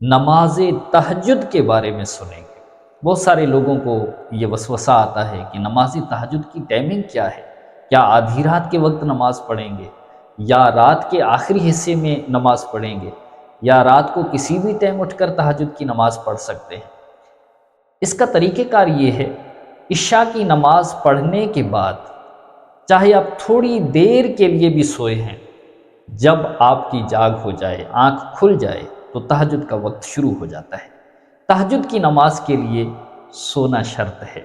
نماز تہجد کے بارے میں سنیں گے۔ بہت سارے لوگوں کو یہ وسوسہ آتا ہے کہ نماز تہجد کی ٹائمنگ کیا ہے؟ کیا آدھی رات کے وقت نماز پڑھیں گے، یا رات کے آخری حصے میں نماز پڑھیں گے، یا رات کو کسی بھی ٹائم اٹھ کر تہجد کی نماز پڑھ سکتے ہیں؟ اس کا طریقہ کار یہ ہے، عشاء کی نماز پڑھنے کے بعد چاہے آپ تھوڑی دیر کے لیے بھی سوئے ہیں، جب آپ کی جاگ ہو جائے، آنکھ کھل جائے تو تہجد کا وقت شروع ہو جاتا ہے۔ تہجد کی نماز کے لیے سونا شرط ہے۔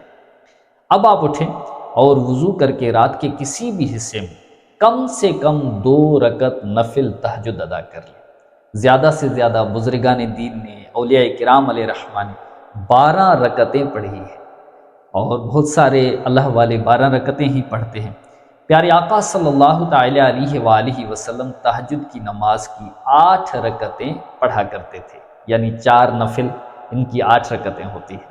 اب آپ اٹھیں اور وضو کر کے رات کے کسی بھی حصے میں کم سے کم 2 رکعت نفل تہجد ادا کر لیں۔ زیادہ سے زیادہ بزرگان دین نے، اولیاء کرام علیہ الرحمٰن نے 12 رکعتیں پڑھی ہیں، اور بہت سارے اللہ والے 12 رکعتیں ہی پڑھتے ہیں۔ پیارے آقا صلی اللہ تعالیٰ علیہ وآلہ وسلم تہجد کی نماز کی 8 رکعتیں پڑھا کرتے تھے، یعنی 4 نفل، ان کی 8 رکعتیں ہوتی ہیں۔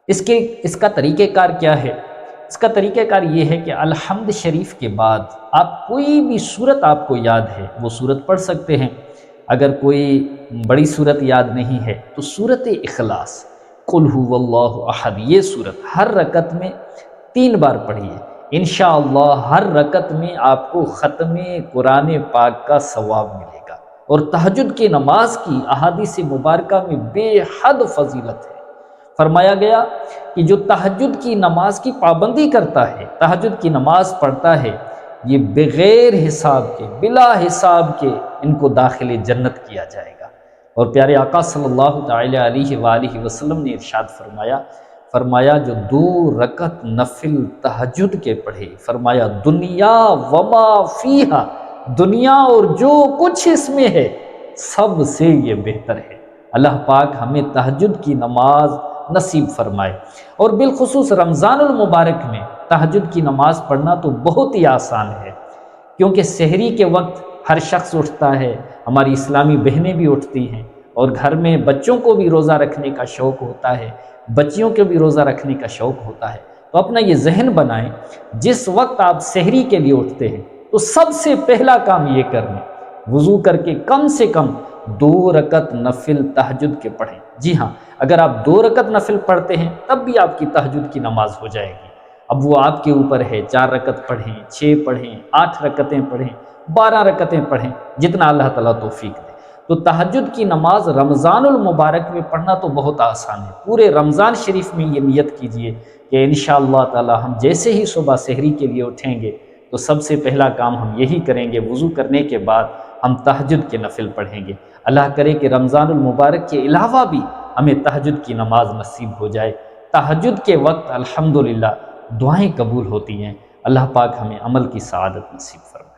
اس کا طریقہ کار کیا ہے؟ اس کا طریقہ کار یہ ہے کہ الحمد شریف کے بعد آپ کوئی بھی سورت آپ کو یاد ہے وہ سورت پڑھ سکتے ہیں۔ اگر کوئی بڑی سورت یاد نہیں ہے تو سورت اخلاص، قل هو اللہ احد، یہ سورت ہر رکعت میں 3 بار پڑھیے۔ انشاءاللہ ہر رکعت میں آپ کو ختم قرآن پاک کا ثواب ملے گا، اور تہجد کی نماز کی احادیث مبارکہ میں بے حد فضیلت ہے۔ فرمایا گیا کہ جو تہجد کی نماز کی پابندی کرتا ہے، تہجد کی نماز پڑھتا ہے، یہ بغیر حساب کے، بلا حساب کے ان کو داخل جنت کیا جائے گا۔ اور پیارے آقا صلی اللہ تعالیٰ علیہ وآلہ وسلم نے ارشاد فرمایا جو 2 رکعت نفل تہجد کے پڑھے، فرمایا دنیا وما فیہا، دنیا اور جو کچھ اس میں ہے سب سے یہ بہتر ہے۔ اللہ پاک ہمیں تہجد کی نماز نصیب فرمائے۔ اور بالخصوص رمضان المبارک میں تہجد کی نماز پڑھنا تو بہت ہی آسان ہے، کیونکہ سحری کے وقت ہر شخص اٹھتا ہے، ہماری اسلامی بہنیں بھی اٹھتی ہیں، اور گھر میں بچوں کو بھی روزہ رکھنے کا شوق ہوتا ہے، بچیوں کو بھی روزہ رکھنے کا شوق ہوتا ہے۔ تو اپنا یہ ذہن بنائیں، جس وقت آپ سحری کے لیے اٹھتے ہیں تو سب سے پہلا کام یہ کریں، وضو کر کے کم سے کم 2 رکعت نفل تہجد کے پڑھیں۔ جی ہاں، اگر آپ 2 رکعت نفل پڑھتے ہیں تب بھی آپ کی تہجد کی نماز ہو جائے گی۔ اب وہ آپ کے اوپر ہے، 4 رکعت پڑھیں، 6 پڑھیں، 8 رکعتیں پڑھیں، 12 رکعتیں پڑھیں، جتنا اللہ تعالیٰ توفیق دے۔ تو تہجد کی نماز رمضان المبارک میں پڑھنا تو بہت آسان ہے۔ پورے رمضان شریف میں یہ نیت کیجئے کہ انشاءاللہ تعالیٰ ہم جیسے ہی صبح سحری کے لیے اٹھیں گے تو سب سے پہلا کام ہم یہی کریں گے، وضو کرنے کے بعد ہم تہجد کے نفل پڑھیں گے۔ اللہ کرے کہ رمضان المبارک کے علاوہ بھی ہمیں تہجد کی نماز نصیب ہو جائے۔ تہجد کے وقت الحمدللہ دعائیں قبول ہوتی ہیں۔ اللہ پاک ہمیں عمل کی سعادت نصیب فرمائے۔